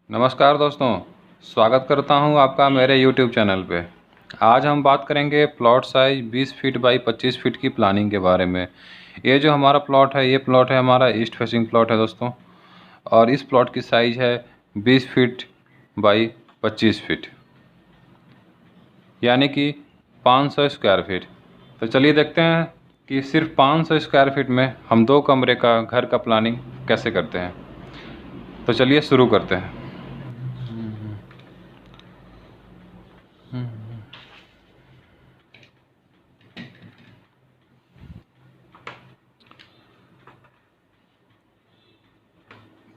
नमस्कार दोस्तों, स्वागत करता हूं आपका मेरे YouTube चैनल पे। आज हम बात करेंगे plot size 20 feet by 25 feet की प्लानिंग के बारे में। ये जो हमारा प्लॉट है, ये प्लॉट है हमारा ईस्ट फेसिंग प्लॉट है दोस्तों। और इस प्लॉट की साइज है 20 फीट बाई 25 फीट, यानी कि 500 स्क्वायर फीट। तो चलिए देखते हैं कि सिर्फ 500 स्क्वायर फीट में हम 2 कमरे का घर का प्लानिंग कैसे करते हैं। तो चलिए शुरू करते हैं।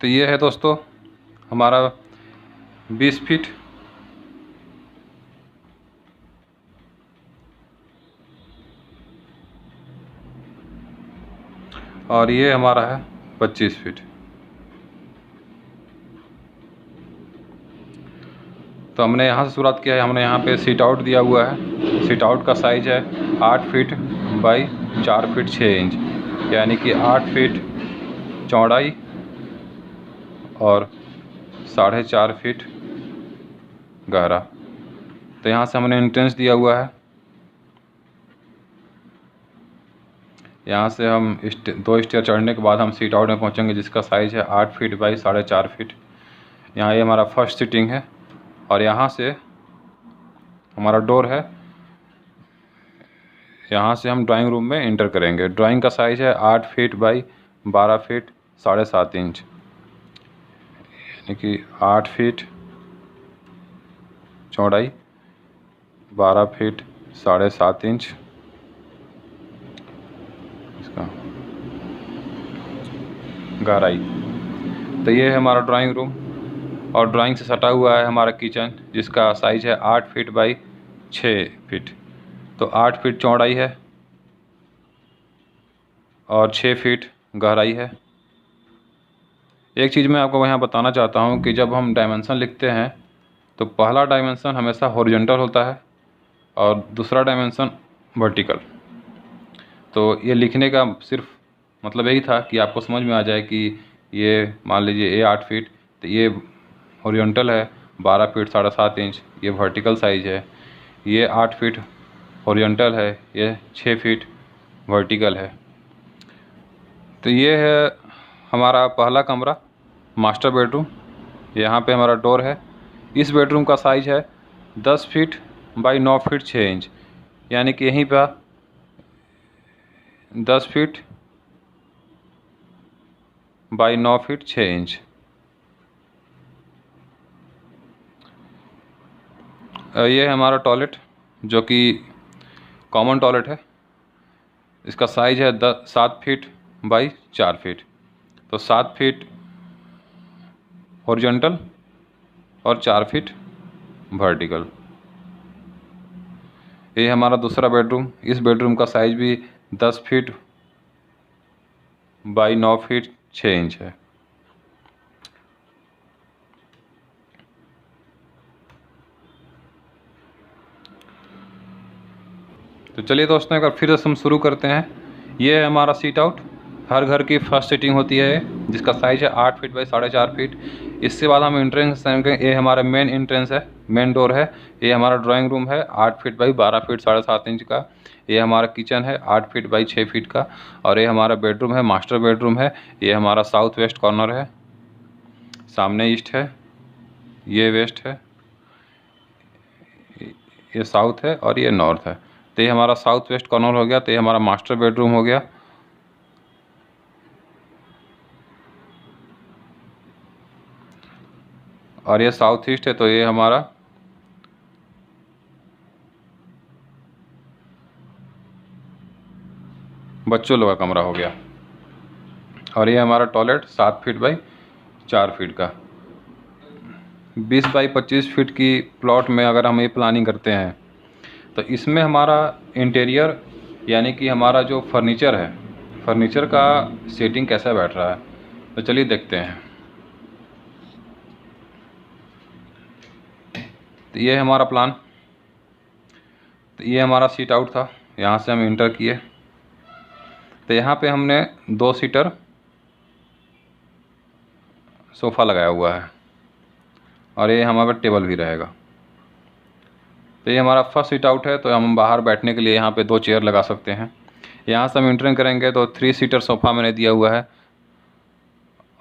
तो ये है दोस्तों हमारा 20 फीट और ये हमारा है 25 फीट। तो हमने यहाँ से शुरुआत किया है। हमने यहाँ पे सीट आउट दिया हुआ है। सीट आउट का साइज़ है 8 फीट बाई 4 फीट 6 इंच, यानी कि 8 फीट चौड़ाई और 4.5 फीट गहरा। तो यहाँ से हमने एंट्रेंस दिया हुआ है। यहाँ से हम 2 स्टेयर चढ़ने के बाद हम सीट आउट में पहुँचेंगे, जिसका साइज़ है 8 फीट बाई 4.5 फीट। यहाँ ये हमारा फर्स्ट सीटिंग है और यहाँ से हमारा डोर है। यहाँ से हम ड्राइंग रूम में एंटर करेंगे। ड्राइंग का साइज़ है 8 फीट बाई 12 फीट 7.5 इंच, यानी कि 8 फीट चौड़ाई, 12 फीट 7.5 इंच इसका गहराई। तो ये है हमारा ड्राइंग रूम और ड्राइंग से सटा हुआ है हमारा किचन, जिसका साइज़ है 8 फीट बाई 6 फीट। तो 8 फीट चौड़ाई है और 6 फीट गहराई है। एक चीज़ मैं आपको यहाँ बताना चाहता हूँ कि जब हम डायमेंशन लिखते हैं तो पहला डायमेंशन हमेशा हॉरिजॉन्टल होता है और दूसरा डायमेंशन वर्टिकल। तो ये लिखने का सिर्फ मतलब यही था कि आपको समझ में आ जाए कि ये मान लीजिए ये 8 फीट, तो ये हॉरिजॉन्टल है 12 फीट 7.5 इंच, ये वर्टिकल साइज़ है। ये 8 फीट हॉरिजॉन्टल है, ये 6 फीट वर्टिकल है। तो ये है हमारा पहला कमरा, मास्टर बेडरूम। यहाँ पे हमारा डोर है। इस बेडरूम का साइज़ है 10 फीट बाई 9 फीट 6 इंच, यानी कि यहीं पर 10 फीट बाई 9 फीट 6 इंच। ये है हमारा टॉयलेट, जो कि कॉमन टॉयलेट है। इसका साइज़ है 7 फीट बाई 4 फीट। तो 7 फीट हॉरिजॉन्टल और 4 फीट वर्टिकल। ये हमारा दूसरा बेडरूम। इस बेडरूम का साइज़ भी 10 फीट बाई 9 फीट 6 इंच है। तो चलिए दोस्तों, एक बार फिर से हम शुरू करते हैं। ये है हमारा सीट आउट। हर घर की फर्स्ट सीटिंग होती है, जिसका साइज़ है 8 फीट बाई 4.5 फीट। इसके बाद हम एंट्रेंस, ये हमारा मेन एंट्रेंस है, मेन डोर है। ये हमारा ड्राइंग रूम है 8 फीट बाई 12 फीट 7.5 इंच का। ये हमारा किचन है 8 फीट बाई 6 फीट का। और ये हमारा बेडरूम है, मास्टर बेडरूम है। ये हमारा साउथ वेस्ट कॉर्नर है। सामने ईस्ट है, ये वेस्ट है, ये साउथ है और ये नॉर्थ है। तो ये हमारा साउथ वेस्ट कॉर्नर हो गया। तो ये हमारा मास्टर बेडरूम हो गया। और ये साउथ ईस्ट है, तो ये हमारा बच्चों लोग का कमरा हो गया। और ये हमारा टॉयलेट 7 फीट बाई 4 फीट का। 20 बाई 25 फीट की प्लॉट में अगर हम ये प्लानिंग करते हैं तो इसमें हमारा इंटीरियर, यानी कि हमारा जो फर्नीचर है, फर्नीचर का सेटिंग कैसा बैठ रहा है। तो चलिए देखते हैं। तो ये हमारा प्लान। तो ये हमारा सीट आउट था। यहाँ से हम इंटर किए तो यहाँ पे हमने 2 सीटर सोफ़ा लगाया हुआ है। और ये हमारा टेबल भी रहेगा। तो ये हमारा फर्स्ट सीट आउट है। तो हम बाहर बैठने के लिए यहाँ पे 2 चेयर लगा सकते हैं। यहाँ से हम एंटरिंग करेंगे तो 3 सीटर सोफ़ा मैंने दिया हुआ है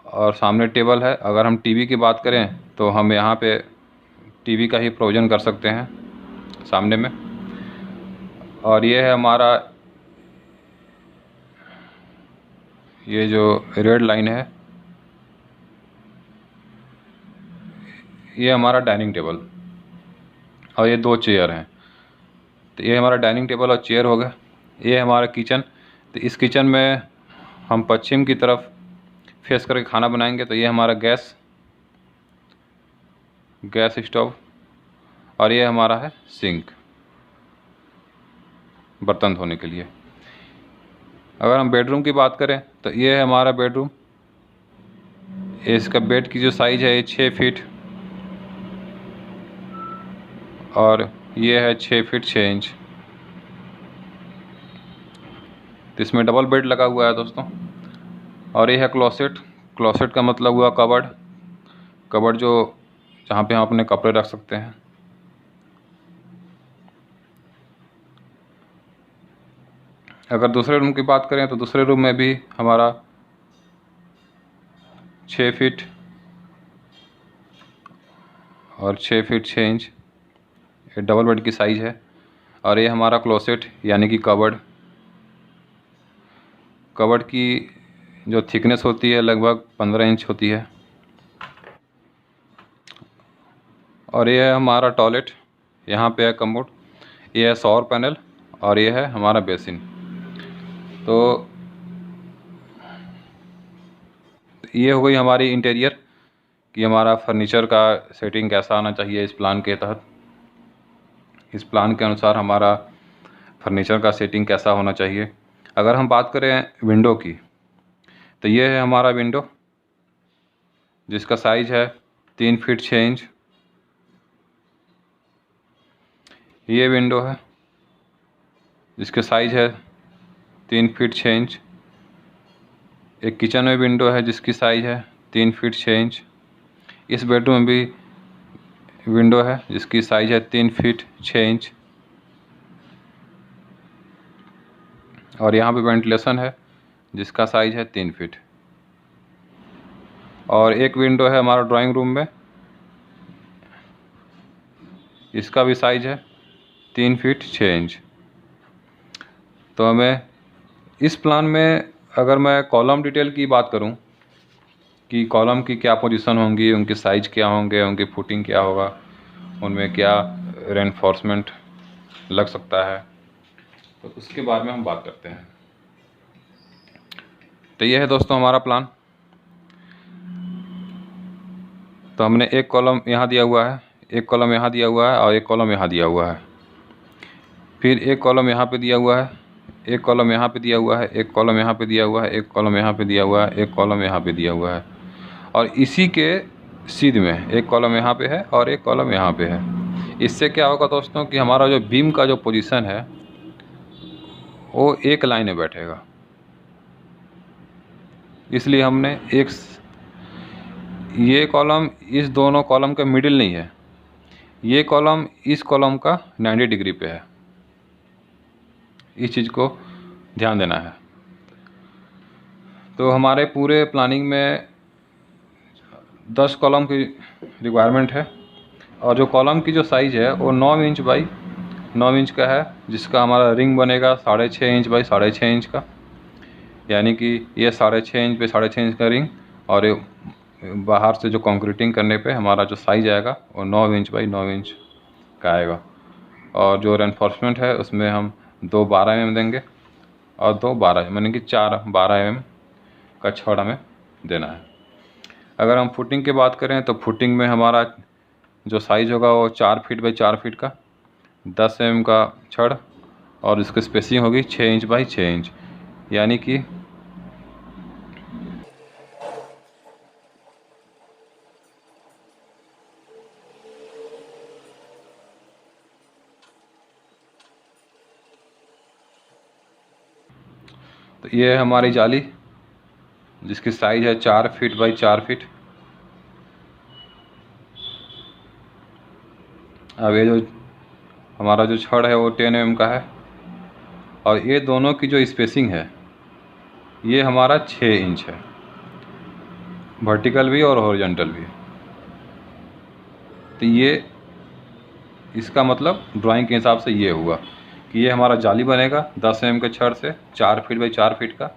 और सामने टेबल है। अगर हम टीवी की बात करें तो हम यहाँ पे टीवी का ही प्रोविज़न कर सकते हैं सामने में। और ये है हमारा, ये जो रेड लाइन है, ये हमारा डाइनिंग टेबल और ये 2 चेयर हैं। तो ये हमारा डाइनिंग टेबल और चेयर हो गया। ये हमारा किचन। तो इस किचन में हम पश्चिम की तरफ फेस करके खाना बनाएंगे। तो ये हमारा गैस स्टोव और ये हमारा है सिंक, बर्तन धोने के लिए। अगर हम बेडरूम की बात करें तो ये है हमारा बेडरूम। इसका बेड की जो साइज़ है ये 6 फीट और ये है 6 फीट 6 इंच। तो इसमें डबल बेड लगा हुआ है दोस्तों। और ये है क्लोसेट। क्लोसेट का मतलब हुआ कबर्ड जो जहाँ पे हम अपने कपड़े रख सकते हैं। अगर दूसरे रूम की बात करें तो दूसरे रूम में भी हमारा 6 फीट और 6 फीट 6 इंच ये डबल बेड की साइज़ है। और ये हमारा क्लोसेट यानी कि कबर्ड की जो थिकनेस होती है लगभग 15 इंच होती है। और ये है हमारा टॉयलेट। यहाँ पे है कमोड, ये है सौर पैनल और ये है हमारा बेसिन। तो ये हो गई हमारी इंटीरियर कि हमारा फर्नीचर का सेटिंग कैसा आना चाहिए इस प्लान के तहत। इस प्लान के अनुसार हमारा फर्नीचर का सेटिंग कैसा होना चाहिए। अगर हम बात करें विंडो की तो ये है हमारा विंडो जिसका साइज़ है 3 फीट 6 इंच। ये विंडो है जिसके साइज़ है 3 फीट 6 इंच। एक किचन में विंडो है जिसकी साइज़ है 3 फीट 6 इंच। इस बेडरूम में भी विंडो है जिसकी साइज़ है 3 फीट 6 इंच। और यहाँ पे वेंटिलेशन है जिसका साइज़ है 3 फीट। और एक विंडो है हमारा ड्राइंग रूम में, इसका भी साइज़ है 3 फीट 6 इंच। तो हमें इस प्लान में अगर मैं कॉलम डिटेल की बात करूं कि कॉलम की क्या पोजीशन होंगी, उनके साइज़ क्या होंगे, उनकी फुटिंग क्या होगा, उनमें क्या रेनफोर्समेंट लग सकता है, तो उसके बारे में हम बात करते हैं। तो ये है दोस्तों हमारा प्लान। तो हमने एक कॉलम यहाँ दिया हुआ है, एक कॉलम यहाँ दिया हुआ है और एक कॉलम यहाँ दिया हुआ है। फिर एक कॉलम यहाँ पे दिया हुआ है, एक कॉलम यहाँ पे दिया हुआ है, एक कॉलम यहाँ पे दिया हुआ है, एक कॉलम यहाँ पे दिया हुआ है, एक कॉलम यहाँ पे दिया हुआ है। और इसी के सीध में एक कॉलम यहाँ पे है और एक कॉलम यहाँ पे है। इससे क्या होगा दोस्तों कि हमारा जो बीम का जो पोजीशन है वो एक लाइन में बैठेगा। इसलिए हमने ये कॉलम इस दोनों कॉलम का मिडिल नहीं है, ये कॉलम इस कॉलम का 90 डिग्री पे है। इस चीज़ को ध्यान देना है। तो हमारे पूरे प्लानिंग में 10 कॉलम की रिक्वायरमेंट है और जो कॉलम की जो साइज़ है वो 9 इंच बाई 9 इंच का है, जिसका हमारा रिंग बनेगा 6.5 इंच बाई 6.5 इंच का। यानी कि ये 6.5 इंच पे 6.5 इंच का रिंग और ये बाहर से जो कंक्रीटिंग करने पे हमारा जो साइज़ आएगा वो 9 इंच बाई 9 इंच का आएगा। और जो रेनफोर्समेंट है उसमें हम 2 12 mm देंगे और 2 12 यानी कि 4 12 mm का छड़ हमें देना है। अगर हम फुटिंग की बात करें तो फुटिंग में हमारा जो साइज़ होगा वो 4 फीट बाई 4 फीट का 10 mm का छड़ और इसकी स्पेसिंग होगी 6 इंच बाई 6 इंच। यानी कि तो ये है हमारी जाली जिसकी साइज़ है 4 फीट बाई 4 फीट। अब ये जो हमारा जो छड़ है वो 10 mm का है, और ये दोनों की जो स्पेसिंग है ये हमारा 6 इंच है, वर्टिकल भी और हॉरिजॉन्टल भी। तो ये इसका मतलब ड्राइंग के हिसाब से ये हुआ कि ये हमारा जाली बनेगा 10 mm के छड़ से, 4 फीट बाई 4 फीट का,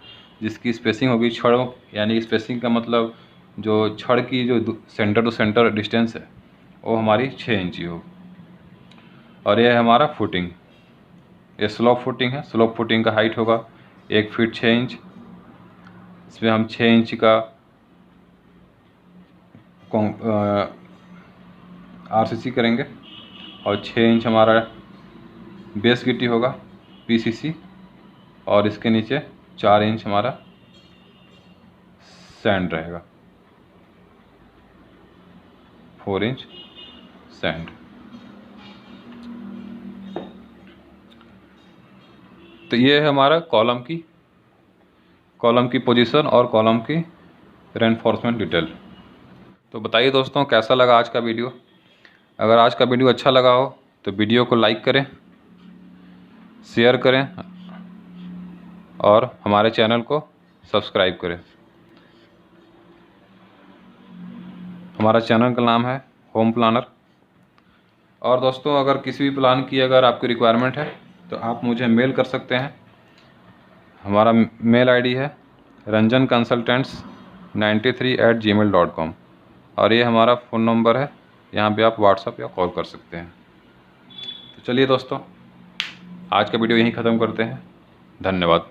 जिसकी स्पेसिंग होगी छड़ों, यानी स्पेसिंग का मतलब जो छड़ की जो सेंटर टू सेंटर डिस्टेंस है वो हमारी 6 इंची होगी। और ये है हमारा फुटिंग, ये स्लोप फुटिंग है। स्लोप फुटिंग का हाइट होगा 1 फीट 6 इंच। इसमें हम 6 इंच का RCC करेंगे, और 6 इंच हमारा बेस गिट्टी होगा PCC, और इसके नीचे 4 इंच हमारा सैंड रहेगा, 4 इंच सैंड। तो ये है हमारा कॉलम की पोजीशन और कॉलम की रेनफोर्समेंट डिटेल। तो बताइए दोस्तों कैसा लगा आज का वीडियो। अगर आज का वीडियो अच्छा लगा हो तो वीडियो को लाइक करें, शेयर करें और हमारे चैनल को सब्सक्राइब करें। हमारा चैनल का नाम है होम प्लानर। और दोस्तों अगर किसी भी प्लान की अगर आपकी रिक्वायरमेंट है तो आप मुझे मेल कर सकते हैं। हमारा मेल आईडी है ranjanconsultants93@gmail.com, और ये हमारा फ़ोन नंबर है, यहाँ पे आप व्हाट्सएप या कॉल कर सकते हैं। तो चलिए दोस्तों आज का वीडियो यहीं ख़त्म करते हैं। धन्यवाद।